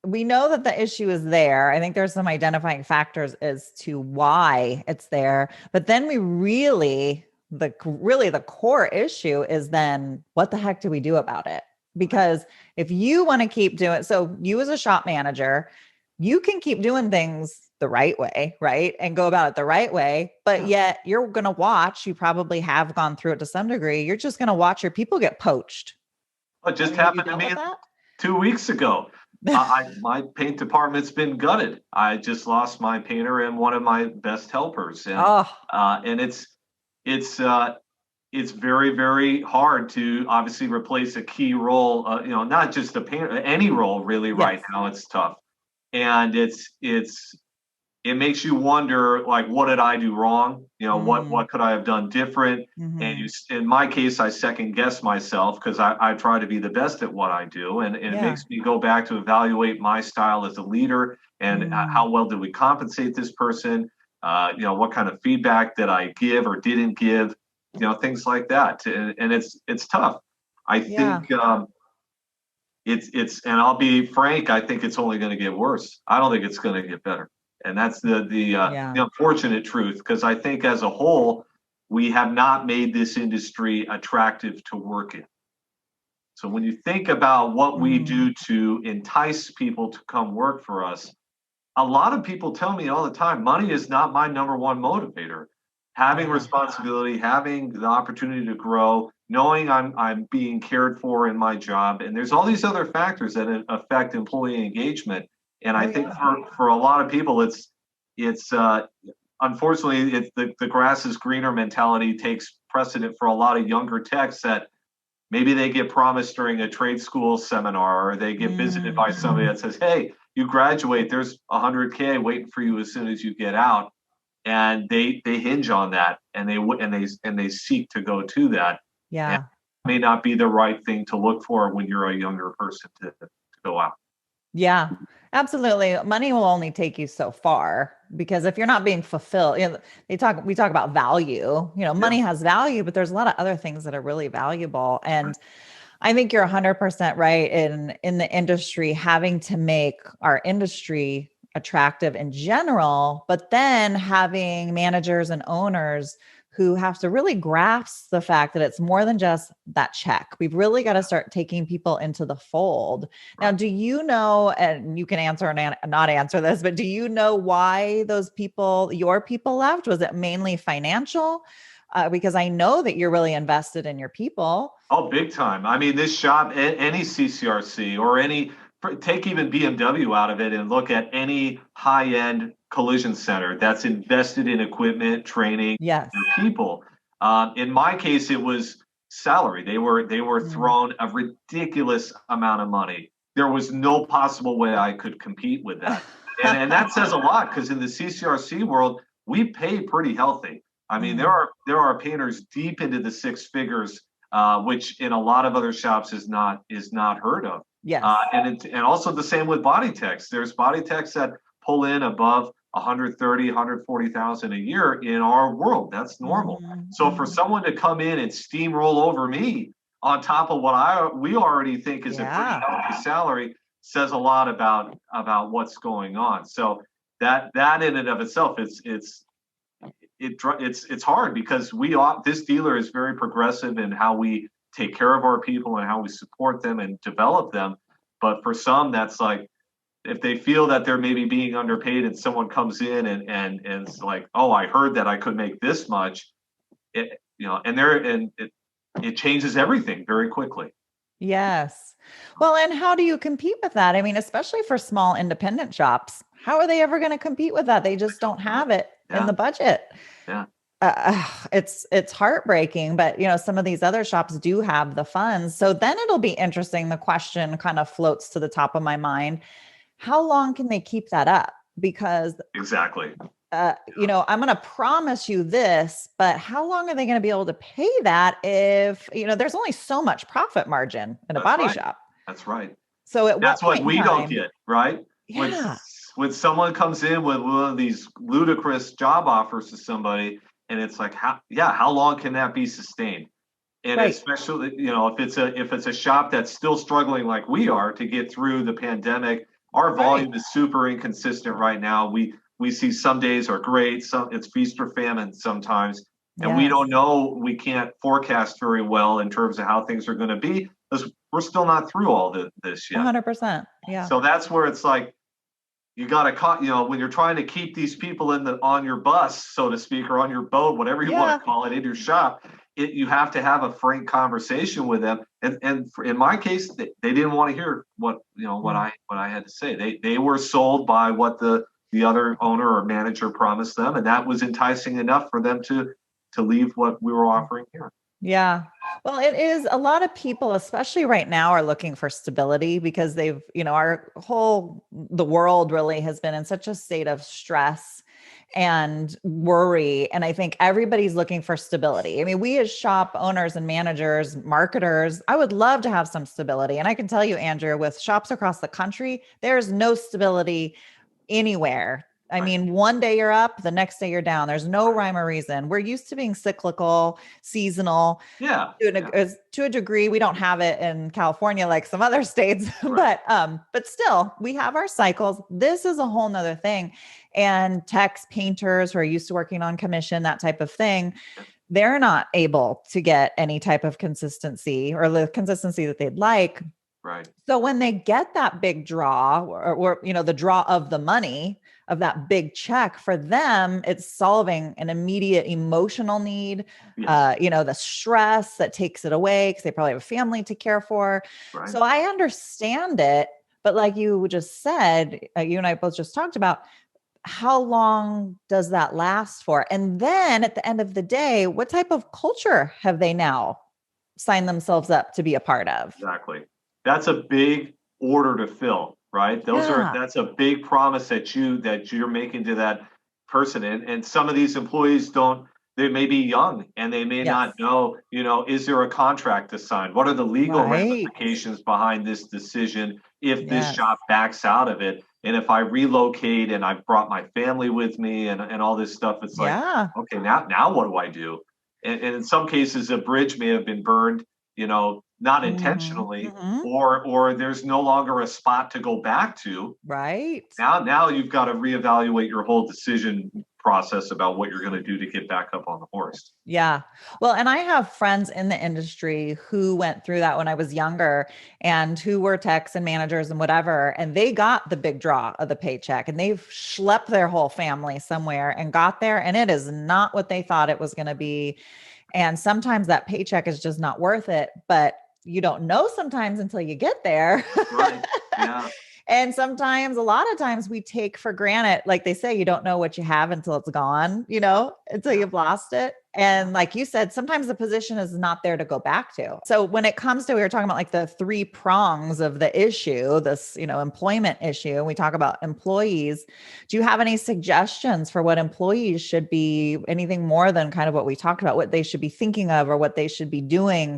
we know that the issue is there. I think there's some identifying factors as to why it's there. But then we really the core issue is then what the heck do we do about it? Because if you want to keep doing, so you as a shop manager, you can keep doing things the right way, right? And go about it the right way. But yet you're going to watch, you probably have gone through it to some degree. You're just going to watch your people get poached. What just Have you happened to dealt me with that? 2 weeks ago? My paint department's been gutted. I just lost my painter and one of my best helpers, Oh, and it's it's very, very hard to obviously replace a key role. Not just a painter, any role really right yes. now. It's tough, and it makes you wonder, like, what did I do wrong? What could I have done different? And Mm-hmm. in my case, I second guess myself because I try to be the best at what I do, and it Yeah. makes me go back to evaluate my style as a leader and Mm. how well did we compensate this person? What kind of feedback did I give or didn't give? Things like that, and it's tough. I Yeah. think and I'll be frank, I think it's only going to get worse. I don't think it's going to get better. And that's Yeah. the unfortunate truth, because I think as a whole, we have not made this industry attractive to work in. So when you think about what we Mm. do to entice people to come work for us, a lot of people tell me all the time, money is not my number one motivator. Having Yeah. responsibility, having the opportunity to grow, knowing I'm being cared for in my job, and there's all these other factors that affect employee engagement. And I Oh, think yeah. for a lot of people, it's unfortunately the grass is greener mentality takes precedent for a lot of younger techs that maybe they get promised during a trade school seminar, or they get visited Mm. by somebody that says, "Hey, you graduate, there's 100K waiting for you as soon as you get out," and they hinge on that, and they seek to go to that, and Yeah. it may not be the right thing to look for when you're a younger person to go out. Yeah. Absolutely. Money will only take you so far because if you're not being fulfilled, we talk about value. Yeah, Money has value, but there's a lot of other things that are really valuable. And I think you're 100% right in the industry having to make our industry attractive in general, but then having managers and owners who have to really grasp the fact that it's more than just that check. We've really got to start taking people into the fold. Now, right. do you know, and you can answer and not answer this, but do you know why those people, your people left? Was it mainly financial? Because I know that you're really invested in your people. Oh, big time. I mean, this shop, any CCRC or take even BMW out of it and look at any high-end collision center that's invested in equipment, training, Yes. and people. In my case, it was salary. They were Mm. thrown a ridiculous amount of money. There was no possible way I could compete with that. And that says a lot because in the CCRC world, we pay pretty healthy. I mean, there Mm. are there are painters deep into the six figures, which in a lot of other shops is not heard of. Yes. And also the same with body techs. There's body techs that pull in above 130, 140,000 a year in our world. That's normal. Mhm, So for mhm. someone to come in and steamroll over me on top of what we already think is a pretty Yeah. healthy salary says a lot about what's going on. So that in and of itself, it's hard because this dealer is very progressive in how we take care of our people and how we support them and develop them. But for some, that's like if they feel that they're maybe being underpaid and someone comes in and it's like, oh, I heard that I could make this much, it changes everything very quickly. Yes. Well, and how do you compete with that? I mean, especially for small independent shops, how are they ever going to compete with that? They just don't have it in Yeah, the budget. yeah. It's heartbreaking, but some of these other shops do have the funds. So then it'll be interesting. The question kind of floats to the top of my mind. How long can they keep that up? Because Exactly. I'm going to promise you this, but how long are they going to be able to pay that if, there's only so much profit margin in a That's body right. shop. That's right. So at what That's what point in we don't time? get, right? When Yeah. when someone comes in with one of these ludicrous job offers to somebody, and it's like, how long can that be sustained? And Right. especially, if it's a shop that's still struggling like we are to get through the pandemic, Our Right. volume is super inconsistent right now. We see some days are great, some it's feast or famine sometimes, and we Yes. don't know. We can't forecast very well in terms of how things are going to be because we're still not through all this yet. 100%. Yeah. So that's where it's like you got to, when you're trying to keep these people on your bus, so to speak, or on your boat, whatever you want to Yeah. call it, in your shop. You have to have a frank conversation with them. In my case, they didn't want to hear what Mm. I had to say. They were sold by what the other owner or manager promised them, and that was enticing enough for them to leave what we were offering here. Yeah. Well, it is a lot of people, especially right now, are looking for stability because our the world really has been in such a state of stress and worry. And I think everybody's looking for stability. I mean, we as shop owners and managers, marketers, I would love to have some stability. And I can tell you, Andrew, with shops across the country, there's no stability anywhere. I Right. mean, one day you're up, the next day you're down. There's no rhyme or reason. We're used to being cyclical, seasonal. Yeah. Yeah. To a degree, we don't have it in California like some other states, Right. but still, we have our cycles. This is a whole nother thing. And techs, painters who are used to working on commission, that type of thing, they're not able to get any type of consistency or the consistency that they'd like. Right. So when they get that big draw or the draw of the money of that big check for them, it's solving an immediate emotional need, Yes. the stress that takes it away because they probably have a family to care for. Right. So I understand it. But like you just said, you and I both just talked about, how long does that last for? And then at the end of the day, what type of culture have they now signed themselves up to be a part of? Exactly. That's a big order to fill, right? Yeah. That's a big promise that you're making to that person. And some of these employees don't, they may be young and they may Yes. not know, is there a contract to sign? What are the legal Right. ramifications behind this decision if this Yes. shop backs out of it? And if I relocate and I brought my family with me and all this stuff, it's like, Yeah. okay, now what do I do? And in some cases, a bridge may have been burned, not Mhm. intentionally, Mhm. or there's no longer a spot to go back to. Right. Now you've got to reevaluate your whole decision process about what you're going to do to get back up on the horse. Yeah. Well, and I have friends in the industry who went through that when I was younger and who were techs and managers and whatever. And they got the big draw of the paycheck and they've schlepped their whole family somewhere and got there. And it is not what they thought it was going to be. And sometimes that paycheck is just not worth it. But you don't know sometimes until you get there. Right. Yeah. And sometimes, a lot of times, we take for granted, like they say, you don't know what you have until it's gone, until Yeah. you've lost it. And like you said, sometimes the position is not there to go back to. So when it comes to, we were talking about like the three prongs of the issue, this, employment issue, and we talk about employees. Do you have any suggestions for what employees should be, anything more than kind of what we talked about, what they should be thinking of or what they should be doing